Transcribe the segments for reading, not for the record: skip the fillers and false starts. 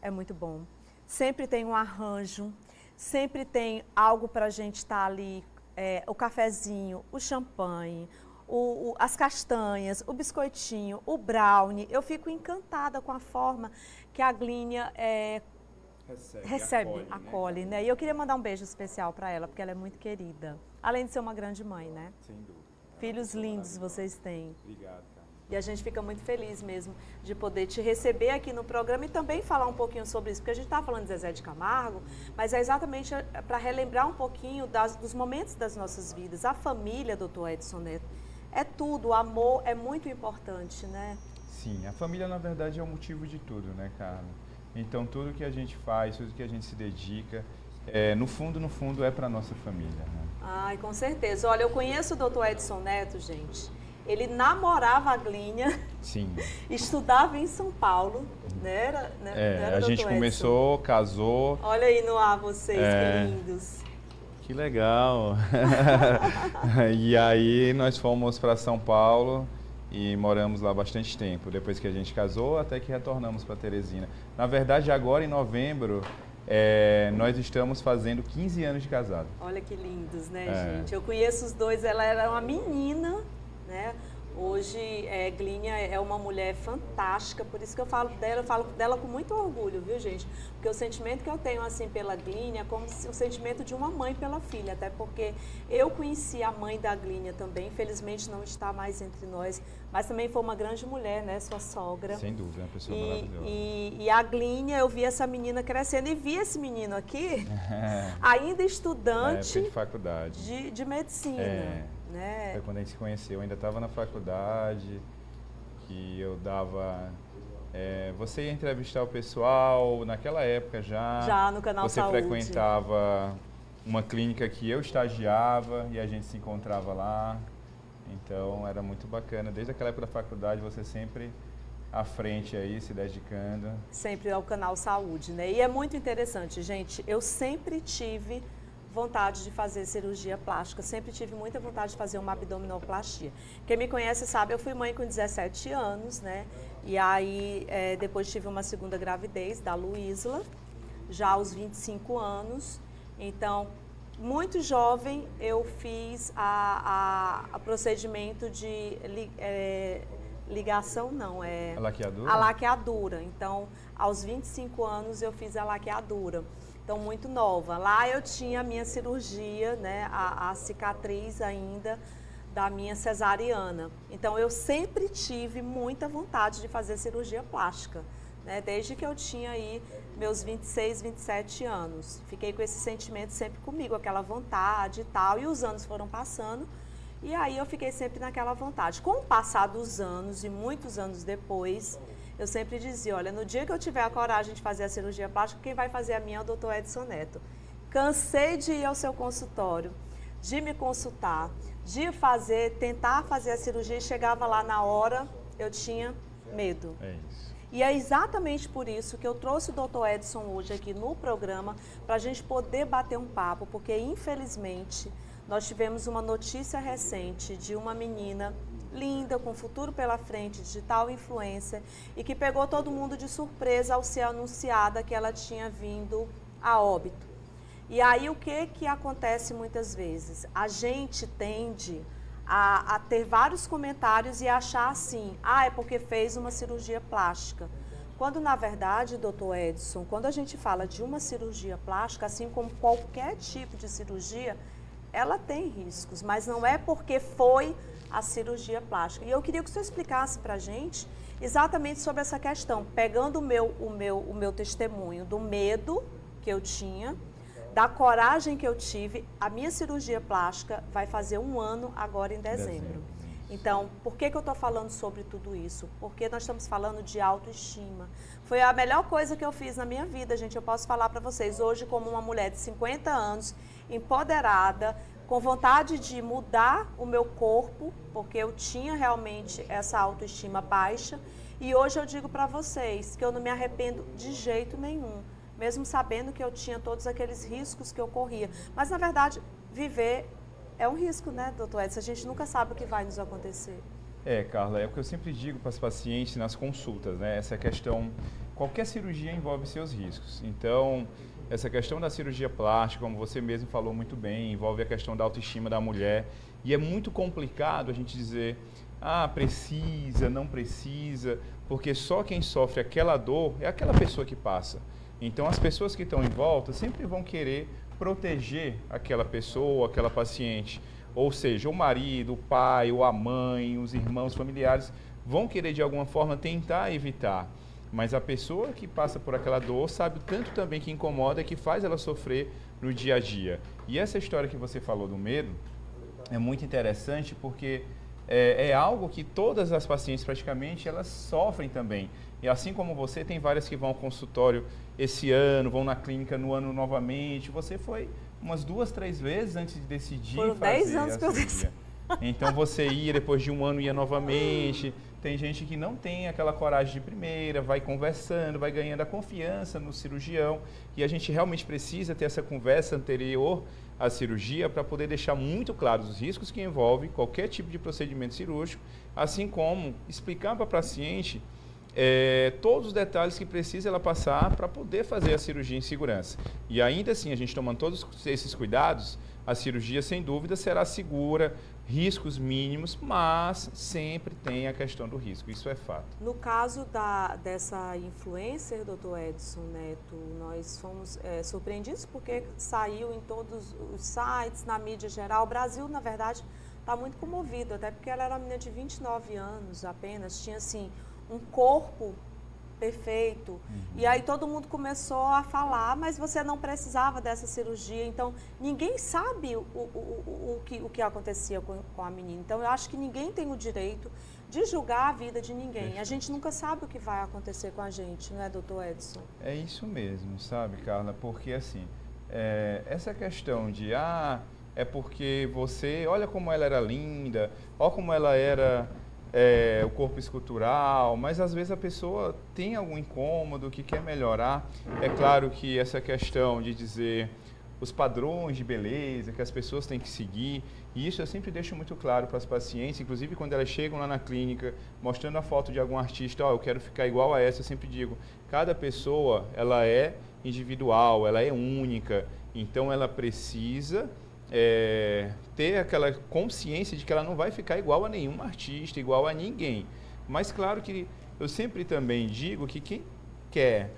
é muito bom. Sempre tem um arranjo, sempre tem algo para a gente estar ali, o cafezinho, o champanhe, as castanhas, o biscoitinho, o brownie. Eu fico encantada com a forma que a Glínia recebe, acolhe, né? E eu queria mandar um beijo especial para ela, porque ela é muito querida. Além de ser uma grande mãe, né? Sem dúvida. Filhos lindos vocês têm. Obrigado, cara. E a gente fica muito feliz mesmo de poder te receber aqui no programa e também falar um pouquinho sobre isso, porque a gente está falando de Zezé de Camargo, mas é exatamente para relembrar um pouquinho dos momentos das nossas vidas. A família, doutor Edson Neto, é tudo, o amor é muito importante, né? Sim, a família na verdade é o motivo de tudo, né, Carla? Então tudo que a gente faz, tudo que a gente se dedica, no fundo é para nossa família, né? Ai, com certeza. Olha, eu conheço o doutor Edson Neto, gente. Ele namorava a Glínia, sim, estudava em São Paulo, né? A gente começou, casou. Olha aí no ar vocês, que lindos. Que legal. E aí nós fomos para São Paulo e moramos lá bastante tempo. Depois que a gente casou, até que retornamos para Teresina. Na verdade, agora em novembro, nós estamos fazendo 15 anos de casado. Olha que lindos, né, gente? Eu conheço os dois, ela era uma menina, né? Hoje, Glínia é uma mulher fantástica, por isso que eu falo dela com muito orgulho, viu, gente? Porque o sentimento que eu tenho, assim, pela Glínia é como o sentimento de uma mãe pela filha, até porque eu conheci a mãe da Glínia também, infelizmente não está mais entre nós, mas também foi uma grande mulher, né, sua sogra. Sem dúvida, uma pessoa maravilhosa. E a Glínia, eu vi essa menina crescendo e vi esse menino aqui, ainda estudante de faculdade de medicina. Né? Foi quando a gente se conheceu, eu ainda estava na faculdade, que eu dava... você ia entrevistar o pessoal naquela época já no Canal Você Saúde. frequentava uma clínica que eu estagiava e a gente se encontrava lá. Então era muito bacana. Desde aquela época da faculdade, você sempre à frente aí, se dedicando. Sempre ao Canal Saúde, né? E é muito interessante, gente. Eu sempre tive vontade de fazer cirurgia plástica, sempre tive muita vontade de fazer uma abdominoplastia. Quem me conhece sabe, eu fui mãe com 17 anos, né? E aí depois tive uma segunda gravidez da Luísla, já aos 25 anos. Então, muito jovem, eu fiz a procedimento de ligação, não, a laqueadura? A laqueadura. Então, aos 25 anos eu fiz a laqueadura. Então, muito nova. Lá eu tinha a minha cirurgia, né, a cicatriz ainda da minha cesariana. Então, eu sempre tive muita vontade de fazer cirurgia plástica, né, desde que eu tinha aí meus 26, 27 anos. Fiquei com esse sentimento sempre comigo, aquela vontade e tal, e os anos foram passando, e aí eu fiquei sempre naquela vontade. Com o passar dos anos e muitos anos depois, eu sempre dizia, olha, no dia que eu tiver a coragem de fazer a cirurgia plástica, quem vai fazer a minha é o doutor Edson Neto. Cansei de ir ao seu consultório, de me consultar, de tentar fazer a cirurgia e chegava lá na hora, eu tinha medo. É isso. E é exatamente por isso que eu trouxe o doutor Edson hoje aqui no programa, para a gente poder bater um papo, porque infelizmente nós tivemos uma notícia recente de uma menina linda, com futuro pela frente, digital influencer, e que pegou todo mundo de surpresa ao ser anunciada que ela tinha vindo a óbito. E aí o que acontece muitas vezes? A gente tende a ter vários comentários e achar assim, é porque fez uma cirurgia plástica. Quando na verdade, doutor Edson, quando a gente fala de uma cirurgia plástica, assim como qualquer tipo de cirurgia, ela tem riscos, mas não é porque foi a cirurgia plástica. E eu queria que o senhor explicasse para a gente exatamente sobre essa questão, pegando o meu testemunho do medo que eu tinha, da coragem que eu tive. A minha cirurgia plástica vai fazer 1 ano agora em dezembro. Então, por que eu estou falando sobre tudo isso? Porque nós estamos falando de autoestima. Foi a melhor coisa que eu fiz na minha vida, gente. Eu posso falar para vocês hoje como uma mulher de 50 anos, empoderada, com vontade de mudar o meu corpo, porque eu tinha realmente essa autoestima baixa. E hoje eu digo para vocês que eu não me arrependo de jeito nenhum, mesmo sabendo que eu tinha todos aqueles riscos que eu corria. Mas, na verdade, viver é um risco, né, doutor Edson? A gente nunca sabe o que vai nos acontecer. Carla, é o que eu sempre digo para os pacientes nas consultas, né? Essa questão, qualquer cirurgia envolve seus riscos. Então, essa questão da cirurgia plástica, como você mesmo falou muito bem, envolve a questão da autoestima da mulher. E é muito complicado a gente dizer, precisa, não precisa, porque só quem sofre aquela dor é aquela pessoa que passa. Então, as pessoas que estão em volta sempre vão querer proteger aquela pessoa, aquela paciente. Ou seja, o marido, o pai, ou a mãe, os irmãos, familiares, vão querer de alguma forma tentar evitar. Mas a pessoa que passa por aquela dor sabe o tanto também que incomoda, que faz ela sofrer no dia a dia. E essa história que você falou do medo é muito interessante porque é algo que todas as pacientes praticamente elas sofrem também. E assim como você, tem várias que vão ao consultório esse ano, vão na clínica no ano novamente. Você foi umas 2, 3 vezes antes de decidir Foram fazer 10 anos a que eu cirurgia. Então você ia, depois de um ano ia novamente. Tem gente que não tem aquela coragem de primeira, vai conversando, vai ganhando a confiança no cirurgião. E a gente realmente precisa ter essa conversa anterior à cirurgia para poder deixar muito claros os riscos que envolve qualquer tipo de procedimento cirúrgico, assim como explicar para a paciente todos os detalhes que precisa ela passar para poder fazer a cirurgia em segurança. E ainda assim, a gente tomando todos esses cuidados, a cirurgia sem dúvida será segura, riscos mínimos, mas sempre tem a questão do risco, isso é fato. No caso dessa influencer, doutor Edson Neto, nós fomos surpreendidos porque saiu em todos os sites, na mídia geral. O Brasil, na verdade, está muito comovido, até porque ela era uma menina de 29 anos apenas, tinha assim um corpo perfeito. E aí todo mundo começou a falar, mas você não precisava dessa cirurgia. Então, ninguém sabe o que acontecia com a menina. Então, eu acho que ninguém tem o direito de julgar a vida de ninguém. Perfeito. A gente nunca sabe o que vai acontecer com a gente, não é, doutor Edson? É isso mesmo, sabe, Carla? Porque, assim, essa questão de, é porque você, olha como ela era linda, olha como ela era... o corpo escultural, mas às vezes a pessoa tem algum incômodo que quer melhorar. É claro que essa questão de dizer os padrões de beleza que as pessoas têm que seguir, e isso eu sempre deixo muito claro para as pacientes, inclusive quando elas chegam lá na clínica, mostrando a foto de algum artista, eu quero ficar igual a essa, eu sempre digo, cada pessoa, ela é individual, ela é única, então ela precisa... ter aquela consciência de que ela não vai ficar igual a nenhum artista, igual a ninguém. Mas claro que eu sempre também digo que quem quer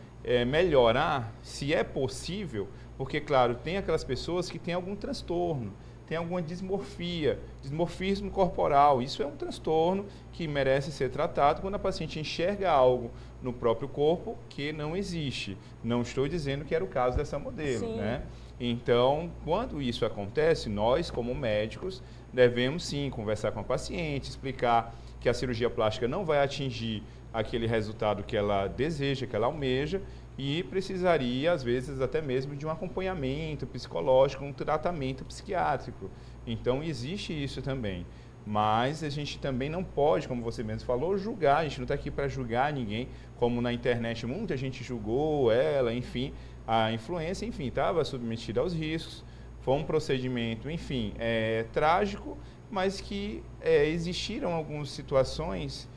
melhorar, se é possível, porque claro, tem aquelas pessoas que têm algum transtorno, tem alguma dismorfia, dismorfismo corporal. Isso é um transtorno que merece ser tratado quando a paciente enxerga algo no próprio corpo que não existe. Não estou dizendo que era o caso dessa modelo, Sim. né? Então, quando isso acontece, nós, como médicos, devemos sim conversar com a paciente, explicar que a cirurgia plástica não vai atingir aquele resultado que ela deseja, que ela almeja, e precisaria, às vezes, até mesmo de um acompanhamento psicológico, um tratamento psiquiátrico. Então, existe isso também. Mas a gente também não pode, como você mesmo falou, julgar. A gente não está aqui para julgar ninguém, como na internet muita gente julgou ela, enfim. A influência, enfim, estava submetida aos riscos. Foi um procedimento, enfim, trágico, mas que existem algumas situações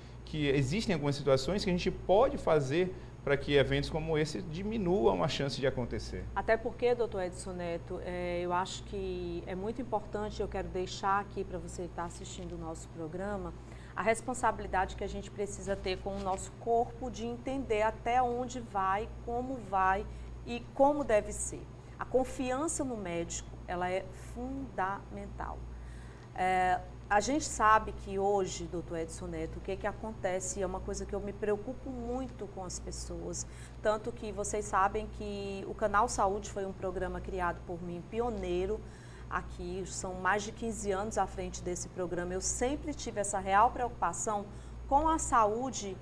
que a gente pode fazer para que eventos como esse diminuam a chance de acontecer. Até porque, doutor Edson Neto, eu acho que é muito importante, eu quero deixar aqui para você que está assistindo o nosso programa, a responsabilidade que a gente precisa ter com o nosso corpo de entender até onde vai e como deve ser. A confiança no médico, ela é fundamental. A gente sabe que hoje, doutor Edson Neto, o que acontece é uma coisa que eu me preocupo muito com as pessoas, tanto que vocês sabem que o Canal Saúde foi um programa criado por mim, pioneiro aqui, são mais de 15 anos à frente desse programa. Eu sempre tive essa real preocupação com a saúde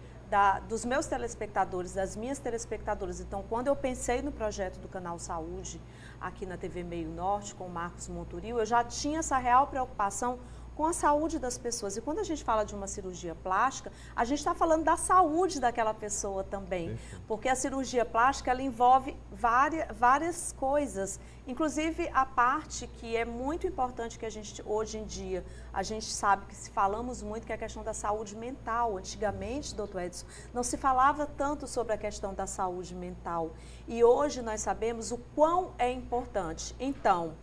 dos meus telespectadores, das minhas telespectadoras. Então, quando eu pensei no projeto do Canal Saúde, aqui na TV Meio Norte, com o Marcos Monturil, eu já tinha essa real preocupação com a saúde das pessoas. E quando a gente fala de uma cirurgia plástica, a gente está falando da saúde daquela pessoa também. Perfeito. Porque a cirurgia plástica, ela envolve várias coisas. Inclusive, a parte que é muito importante que a gente, hoje em dia, a gente sabe que se falamos muito, que é a questão da saúde mental. Antigamente, doutor Edson, não se falava tanto sobre a questão da saúde mental. E hoje nós sabemos o quão é importante. Então,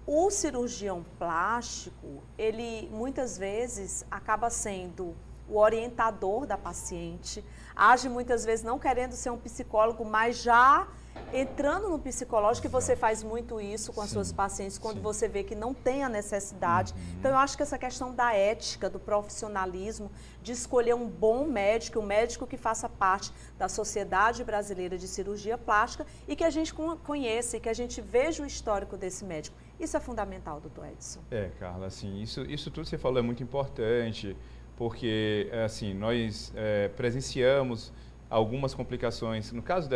o cirurgião plástico, ele muitas vezes acaba sendo o orientador da paciente, age muitas vezes não querendo ser um psicólogo, mas já entrando no psicológico, e você faz muito isso com as suas pacientes, quando você vê que não tem a necessidade. Então, eu acho que essa questão da ética, do profissionalismo, de escolher um bom médico, um médico que faça parte da Sociedade Brasileira de Cirurgia Plástica e que a gente conheça e que a gente veja o histórico desse médico. Isso é fundamental, doutor Edson. Carla, assim, isso tudo que você falou é muito importante, porque, assim, nós presenciamos algumas complicações. No caso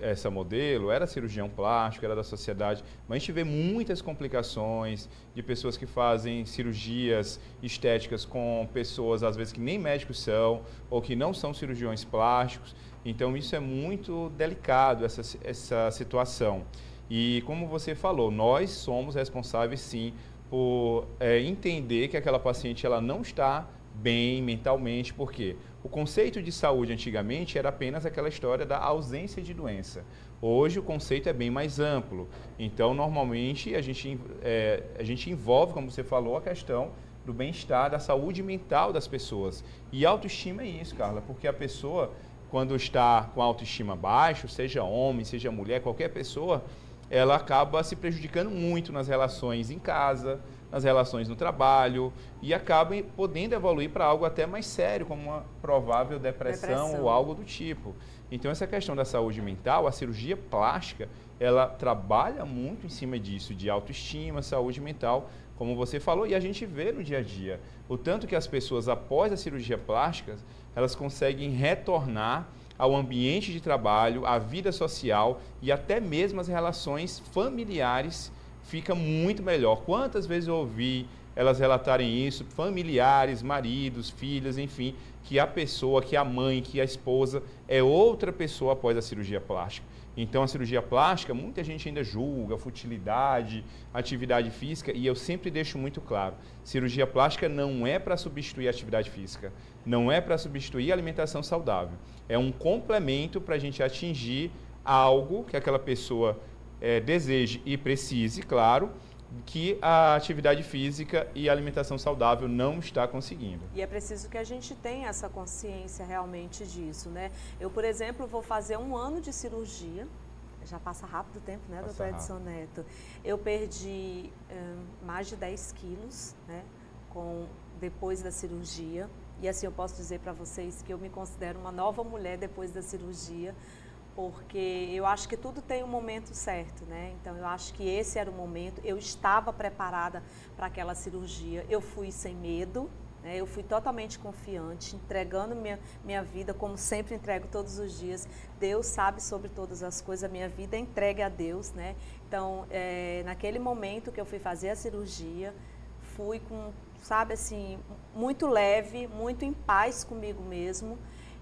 essa modelo, era cirurgião plástico, era da sociedade, mas a gente vê muitas complicações de pessoas que fazem cirurgias estéticas com pessoas, às vezes, que nem médicos são, ou que não são cirurgiões plásticos. Então, isso é muito delicado, essa situação. E, como você falou, nós somos responsáveis, sim, por entender que aquela paciente ela não está bem mentalmente, porque o conceito de saúde antigamente era apenas aquela história da ausência de doença. Hoje o conceito é bem mais amplo. Então, normalmente, a gente envolve, como você falou, a questão do bem-estar, da saúde mental das pessoas. E autoestima é isso, Carla, porque a pessoa, quando está com a autoestima baixa, seja homem, seja mulher, qualquer pessoa, ela acaba se prejudicando muito nas relações em casa, nas relações no trabalho, e acaba podendo evoluir para algo até mais sério, como uma provável depressão ou algo do tipo. Então, essa questão da saúde mental, a cirurgia plástica, ela trabalha muito em cima disso, de autoestima, saúde mental, como você falou, e a gente vê no dia a dia. O tanto que as pessoas, após a cirurgia plástica, elas conseguem retornar ao ambiente de trabalho, à vida social e até mesmo as relações familiares fica muito melhor. Quantas vezes eu ouvi elas relatarem isso, familiares, maridos, filhas, enfim, que a pessoa, que a mãe, que a esposa é outra pessoa após a cirurgia plástica. Então, a cirurgia plástica, muita gente ainda julga, futilidade, atividade física, e eu sempre deixo muito claro, cirurgia plástica não é para substituir a atividade física, não é para substituir a alimentação saudável. É um complemento para a gente atingir algo que aquela pessoa deseje e precise, claro, que a atividade física e a alimentação saudável não está conseguindo. E é preciso que a gente tenha essa consciência realmente disso, né? Eu, por exemplo, vou fazer 1 ano de cirurgia, já passa rápido o tempo, né, doutor Edson Neto? Eu perdi mais de 10 quilos, né, depois da cirurgia, e assim eu posso dizer para vocês que eu me considero uma nova mulher depois da cirurgia, porque eu acho que tudo tem um momento certo, né? Então, eu acho que esse era o momento, eu estava preparada para aquela cirurgia, eu fui sem medo, né? Eu fui totalmente confiante, entregando minha vida, como sempre entrego todos os dias. Deus sabe sobre todas as coisas, a minha vida é entregue a Deus, né? Então, naquele momento que eu fui fazer a cirurgia, fui com, sabe assim, muito leve, muito em paz comigo mesmo.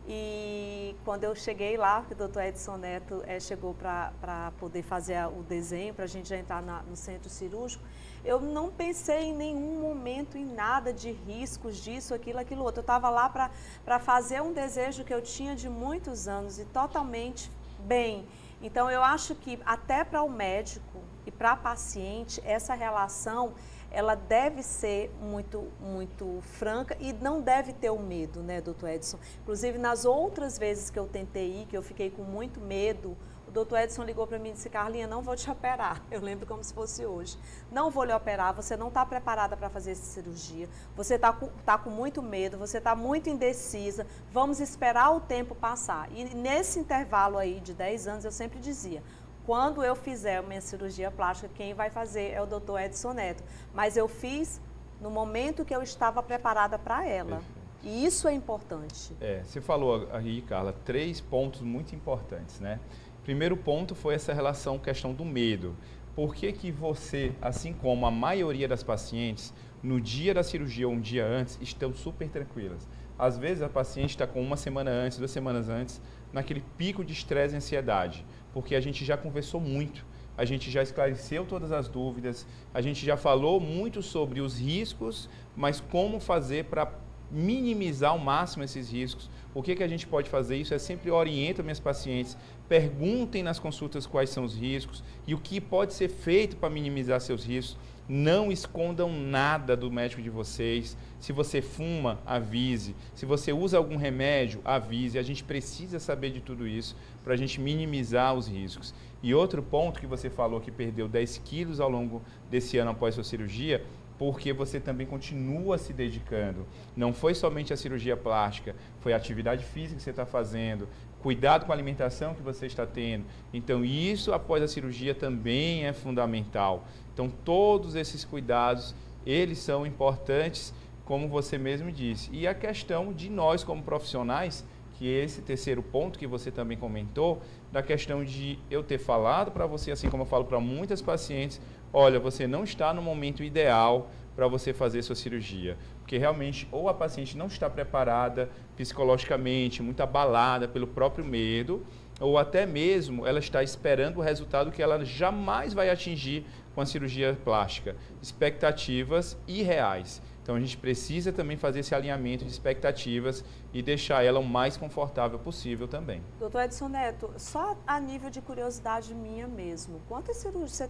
E quando eu cheguei lá, que o doutor Edson Neto chegou para poder fazer o desenho, para a gente já entrar no centro cirúrgico, eu não pensei em nenhum momento em nada de riscos disso, aquilo outro. Eu estava lá para fazer um desejo que eu tinha de muitos anos e totalmente bem. Então, eu acho que até para o médico e para a paciente, essa relação ela deve ser muito, muito franca e não deve ter o medo, né, doutor Edson? Inclusive, nas outras vezes que eu tentei ir, que eu fiquei com muito medo, o doutor Edson ligou para mim e disse, Carlinha, não vou te operar. Eu lembro como se fosse hoje. Não vou lhe operar, você não está preparada para fazer essa cirurgia, você tá com muito medo, você está muito indecisa, vamos esperar o tempo passar. E nesse intervalo aí de 10 anos, eu sempre dizia, quando eu fizer a minha cirurgia plástica, quem vai fazer é o doutor Edson Neto. Mas eu fiz no momento que eu estava preparada para ela. Perfeito. E isso é importante. Você falou aí, Carla, 3 pontos muito importantes, né? Primeiro ponto foi essa relação, questão do medo. por que que você, assim como a maioria das pacientes, no dia da cirurgia ou um dia antes, estão super tranquilas? Às vezes a paciente está com uma semana antes, 2 semanas antes, naquele pico de estresse e ansiedade, porque a gente já conversou muito, a gente já esclareceu todas as dúvidas, a gente já falou muito sobre os riscos, mas como fazer para minimizar ao máximo esses riscos. O que a gente pode fazer? Isso é sempre oriento minhas pacientes, perguntem nas consultas quais são os riscos e o que pode ser feito para minimizar seus riscos. Não escondam nada do médico de vocês. Se você fuma, avise. Se você usa algum remédio, avise. A gente precisa saber de tudo isso para a gente minimizar os riscos. E outro ponto que você falou que perdeu 10 quilos ao longo desse ano após sua cirurgia, porque você também continua se dedicando. Não foi somente a cirurgia plástica, foi a atividade física que você está fazendo, cuidado com a alimentação que você está tendo. Então, isso após a cirurgia também é fundamental. Então, todos esses cuidados, eles são importantes, como você mesmo disse. E a questão de nós, como profissionais, que é esse terceiro ponto que você também comentou, da questão de eu ter falado para você, assim como eu falo para muitas pacientes, olha, você não está no momento ideal para você fazer sua cirurgia. Porque realmente, ou a paciente não está preparada psicologicamente, muito abalada pelo próprio medo, ou até mesmo ela está esperando o resultado que ela jamais vai atingir com a cirurgia plástica. Expectativas irreais. Então, a gente precisa também fazer esse alinhamento de expectativas e deixar ela o mais confortável possível também. Doutor Edson Neto, só a nível de curiosidade minha mesmo, quantas cirurgias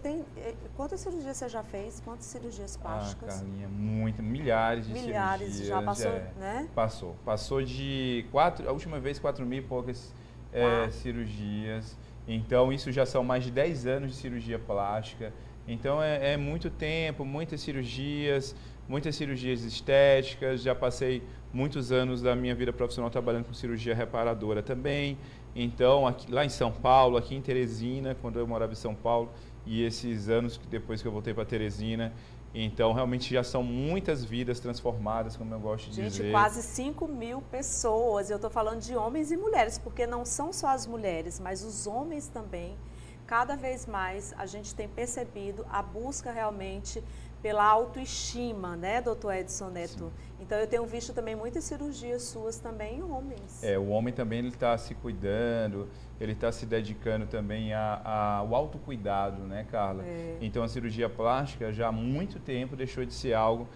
você já fez? Quantas cirurgias plásticas? Carlinha, milhares de cirurgias. Milhares, já passou, né? Passou de a última vez 4.000 e poucas cirurgias. Então, isso já são mais de 10 anos de cirurgia plástica. Então, é muito tempo, muitas cirurgias estéticas. Já passei muitos anos da minha vida profissional trabalhando com cirurgia reparadora também. Então, lá em São Paulo, aqui em Teresina, quando eu morava em São Paulo, e esses anos depois que eu voltei para Teresina, então realmente já são muitas vidas transformadas, como eu gosto de dizer. Gente, quase 5.000 pessoas. Eu estou falando de homens e mulheres, porque não são só as mulheres, mas os homens também. Cada vez mais a gente tem percebido a busca realmente pela autoestima, né, doutor Edson Neto? Sim. Então, eu tenho visto também muitas cirurgias suas também em homens. O homem também está se cuidando, ele está se dedicando também ao autocuidado, né, Carla? Então, a cirurgia plástica já há muito tempo deixou de ser algo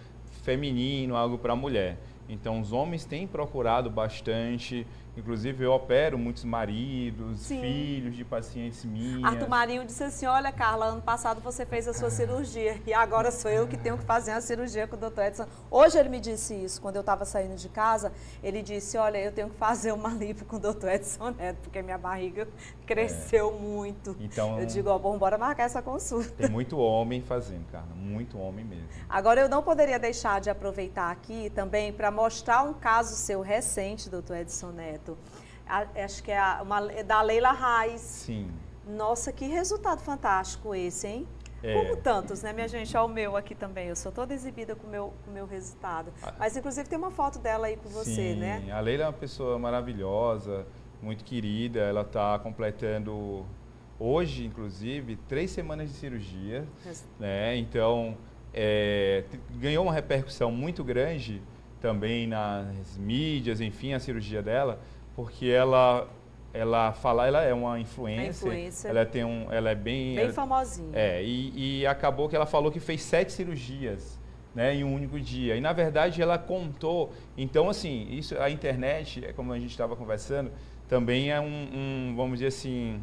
feminino, algo para a mulher. Então, os homens têm procurado bastante. Inclusive, eu opero muitos maridos, Sim. filhos de pacientes minhas. Arthur Marinho disse assim, olha, Carla, ano passado você fez a sua cirurgia e agora sou eu que tenho que fazer a cirurgia com o doutor Edson. Hoje ele me disse isso, quando eu estava saindo de casa, ele disse, olha, eu tenho que fazer uma lipo com o doutor Edson Neto, porque minha barriga cresceu muito. Então, eu digo, bom, bora marcar essa consulta. Tem muito homem fazendo, Carla, muito homem mesmo. Agora, eu não poderia deixar de aproveitar aqui também para mostrar um caso seu recente, doutor Edson Neto. Acho que é da Leila Reis. Sim. Nossa, que resultado fantástico esse, hein? Como tantos, né, minha gente? Olha o meu aqui também. Eu sou toda exibida com o meu resultado. Mas, inclusive, tem uma foto dela aí com você, né? Sim, a Leila é uma pessoa maravilhosa, muito querida. Ela está completando, hoje, inclusive, 3 semanas de cirurgia. Né? Então, ganhou uma repercussão muito grande também nas mídias, enfim, a cirurgia dela, porque ela é uma influencer. Ela é bem famosinha. E acabou que ela falou que fez 7 cirurgias, né, em um único dia. E na verdade ela contou. Então, assim, isso, a internet, como a gente estava conversando, também é vamos dizer assim,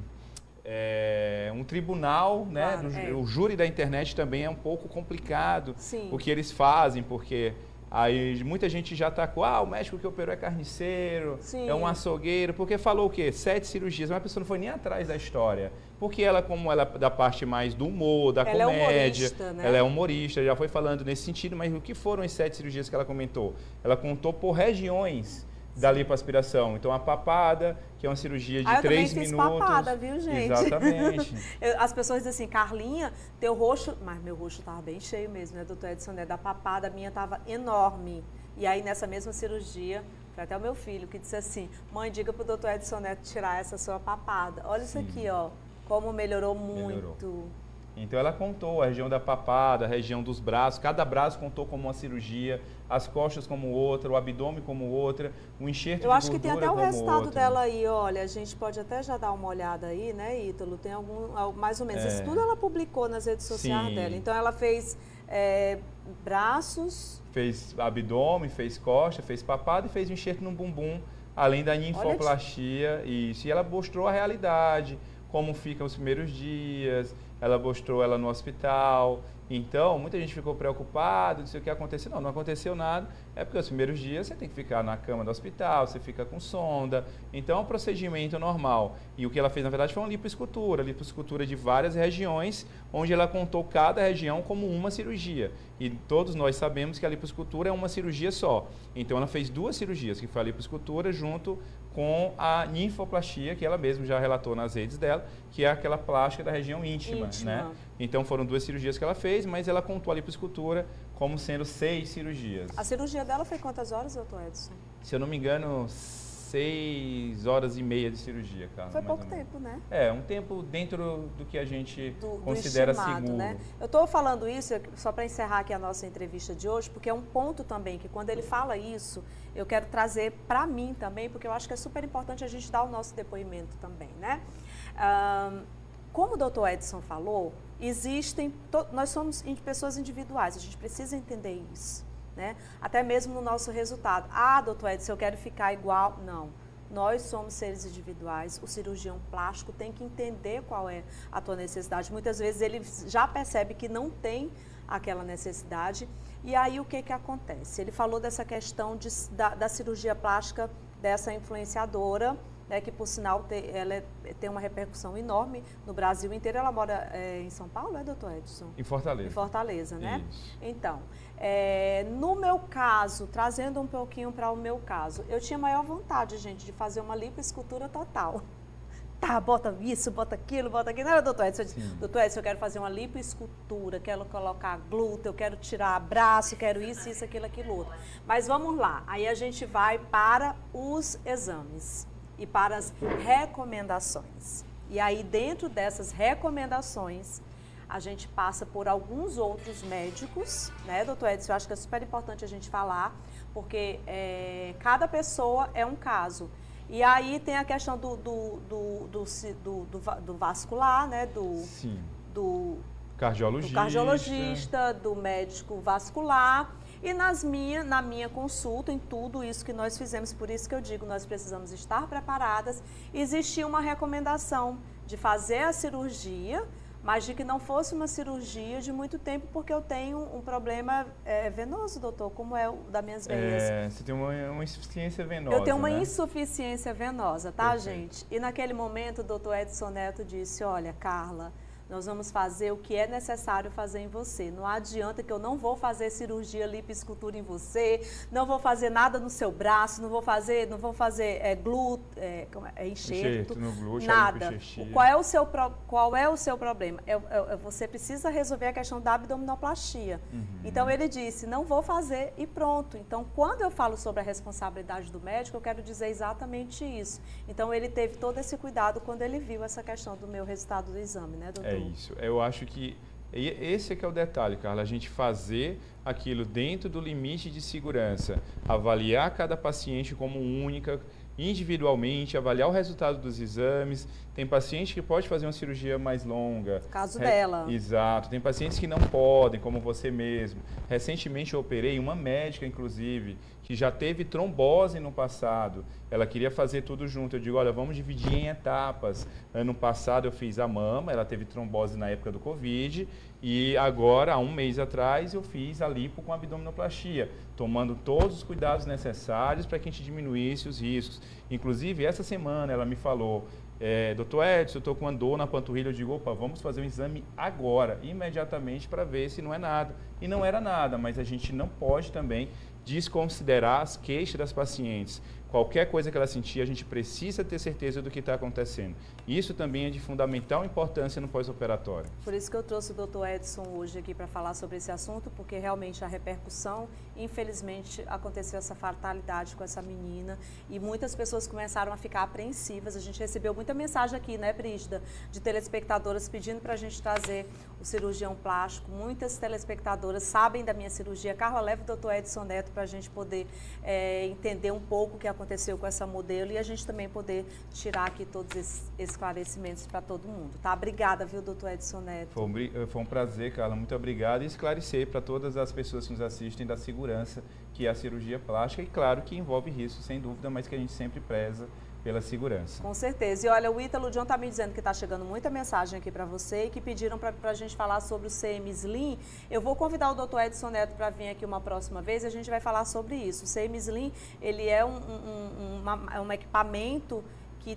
um tribunal, né? Claro, o júri da internet também é um pouco complicado. Sim. O que eles fazem, porque aí muita gente já atacou, o médico que operou é carniceiro, Sim. é um açougueiro, porque falou o quê? 7 cirurgias, mas a pessoa não foi nem atrás da história. Porque ela, como ela é da parte mais do humor, da comédia, é humorista, né? Ela é humorista, já foi falando nesse sentido, mas o que foram as 7 cirurgias que ela comentou? Ela contou por regiões da lipoaspiração. Então, a papada, que é uma cirurgia de 3 minutos. Eu também fiz papada, viu, gente? Exatamente. As pessoas dizem assim, Carlinha, teu rosto... Mas meu rosto estava bem cheio mesmo, né, doutor Edson? Da papada, a minha estava enorme. E aí, nessa mesma cirurgia, foi até o meu filho que disse assim, mãe, diga pro doutor Edson Neto tirar essa sua papada. Olha Sim. isso aqui, ó, como melhorou muito. Então ela contou a região da papada, a região dos braços, cada braço contou como uma cirurgia, as costas como outra, o abdômen como outra, o enxerto de gordura como outra. Eu acho que tem até o resultado dela aí, olha, a gente pode até já dar uma olhada aí, né, Ítalo? Tem mais ou menos, isso tudo ela publicou nas redes sociais dela. Então ela fez braços... Fez abdômen, fez costa, fez papada e fez um enxerto no bumbum, além da ninfoplastia. Isso. E ela mostrou a realidade, como ficam os primeiros dias, ela mostrou ela no hospital. Então, muita gente ficou preocupada, não sei o que aconteceu. Não, não aconteceu nada. É porque os primeiros dias você tem que ficar na cama do hospital, você fica com sonda. Então, é um procedimento normal. E o que ela fez, na verdade, foi uma lipoescultura de várias regiões, onde ela contou cada região como uma cirurgia. E todos nós sabemos que a lipoescultura é uma cirurgia só. Então, ela fez 2 cirurgias, que foi a lipoescultura junto com a ninfoplastia, que ela mesma já relatou nas redes dela, que é aquela plástica da região íntima, né? Então foram 2 cirurgias que ela fez, mas ela contou a lipoescultura como sendo 6 cirurgias. A cirurgia dela foi quantas horas, doutor Edson? Se eu não me engano, 6 horas e meia de cirurgia, Carla. Foi pouco tempo, né? É, um tempo dentro do que a gente considera seguro. Né? Eu estou falando isso só para encerrar aqui a nossa entrevista de hoje, porque é um ponto também que quando ele fala isso, eu quero trazer para mim também, porque eu acho que é super importante a gente dar o nosso depoimento também, né? Como o doutor Edson falou, nós somos pessoas individuais, a gente precisa entender isso, né? Até mesmo no nosso resultado. Ah, doutor Edson, eu quero ficar igual. Não, nós somos seres individuais, o cirurgião plástico tem que entender qual é a tua necessidade. Muitas vezes ele já percebe que não tem aquela necessidade, e aí o que acontece? Ele falou dessa questão da cirurgia plástica dessa influenciadora, né, que por sinal ela tem uma repercussão enorme no Brasil inteiro. Ela mora em São Paulo, doutor Edson? Em Fortaleza. Em Fortaleza, né? Isso. Então, no meu caso, trazendo um pouquinho para o meu caso, eu tinha maior vontade, gente, de fazer uma lipoescultura total. Tá, bota isso, bota aquilo, não era, doutor Edson? Doutor Edson, eu quero fazer uma lipoescultura, quero colocar glúteo, eu quero tirar braço, quero isso, aquilo outro. Mas vamos lá, aí a gente vai para os exames e para as recomendações. E aí, dentro dessas recomendações, a gente passa por alguns outros médicos, né, doutor Edson? Eu acho que é super importante a gente falar, porque cada pessoa é um caso. E aí tem a questão do vascular, né, do cardiologista, do médico vascular. E na minha consulta, em tudo isso que nós fizemos, por isso que eu digo, nós precisamos estar preparadas, existia uma recomendação de fazer a cirurgia, mas de que não fosse uma cirurgia de muito tempo, porque eu tenho um problema venoso, doutor, como é o das minhas veias. Você tem uma insuficiência venosa, eu tenho uma né? insuficiência venosa, tá, Perfeito. gente? E naquele momento o doutor Edson Neto disse, olha, Carla, nós vamos fazer o que é necessário fazer em você. Não adianta que eu não vou fazer cirurgia lipoescultura em você, não vou fazer nada no seu braço, não vou fazer glúteo, enxerto, no glúteo, nada. Qual é o seu problema? Você precisa resolver a questão da abdominoplastia. Então ele disse, não vou fazer e pronto. Então quando eu falo sobre a responsabilidade do médico, eu quero dizer exatamente isso. Então ele teve todo esse cuidado quando ele viu essa questão do meu resultado do exame, né, doutor? Isso, eu acho que esse é que é o detalhe, Carla, a gente fazer aquilo dentro do limite de segurança, avaliar cada paciente como única, individualmente, avaliar o resultado dos exames. Tem paciente que pode fazer uma cirurgia mais longa. Caso dela. Exato. Tem pacientes que não podem, como você mesmo. Recentemente eu operei uma médica, inclusive, que já teve trombose no passado. Ela queria fazer tudo junto. Eu digo, olha, vamos dividir em etapas. Ano passado eu fiz a mama, ela teve trombose na época do Covid. E agora, há um mês atrás, eu fiz a lipo com abdominoplastia, tomando todos os cuidados necessários para que a gente diminuísse os riscos. Inclusive, essa semana ela me falou, doutor Edson, eu estou com uma dor na panturrilha. Eu digo, opa, vamos fazer um exame agora, imediatamente, para ver se não é nada. E não era nada, mas a gente não pode também desconsiderar as queixas das pacientes. qualquer coisa que ela sentir, a gente precisa ter certeza do que está acontecendo. Isso também é de fundamental importância no pós-operatório. Por isso que eu trouxe o Dr. Edson hoje aqui para falar sobre esse assunto, porque realmente a repercussão, infelizmente, aconteceu essa fatalidade com essa menina e muitas pessoas começaram a ficar apreensivas. A gente recebeu muita mensagem aqui, né, Brígida, de telespectadoras pedindo para a gente trazer o cirurgião plástico. Muitas telespectadoras sabem da minha cirurgia. Carla, leva o Dr. Edson Neto para a gente poder entender um pouco o que aconteceu com essa modelo e a gente também poder tirar aqui todos esses esclarecimentos para todo mundo, tá? Obrigada, viu, doutor Edson Neto? Foi um prazer, Carla, muito obrigado, e esclarecer para todas as pessoas que nos assistem da segurança que é a cirurgia plástica, e claro que envolve risco, sem dúvida, mas que a gente sempre preza pela segurança. Com certeza. E olha, o Ítalo John está me dizendo que está chegando muita mensagem aqui para você e que pediram para a gente falar sobre o CM Slim. Eu vou convidar o Dr. Edson Neto para vir aqui uma próxima vez e a gente vai falar sobre isso. O CM Slim, ele é um equipamento que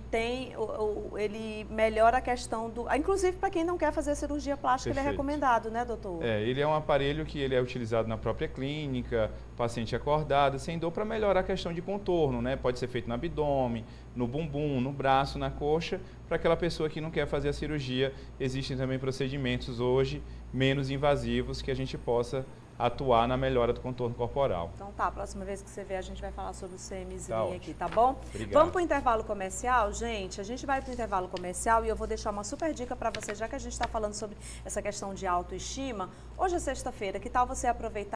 ele melhora a questão do... Inclusive, para quem não quer fazer cirurgia plástica, Perfeito. Ele é recomendado, né, doutor? Ele é um aparelho que ele é utilizado na própria clínica, paciente acordado, sem dor, para melhorar a questão de contorno, né? Pode ser feito no abdômen, no bumbum, no braço, na coxa. Para aquela pessoa que não quer fazer a cirurgia, existem também procedimentos hoje menos invasivos que a gente possa atuar na melhora do contorno corporal. Então tá, a próxima vez que você vier a gente vai falar sobre o CM Slim aqui, tá bom? Obrigado. Vamos para o intervalo comercial, gente? A gente vai para o intervalo comercial e eu vou deixar uma super dica para você, já que a gente está falando sobre essa questão de autoestima. Hoje é sexta-feira, que tal você aproveitar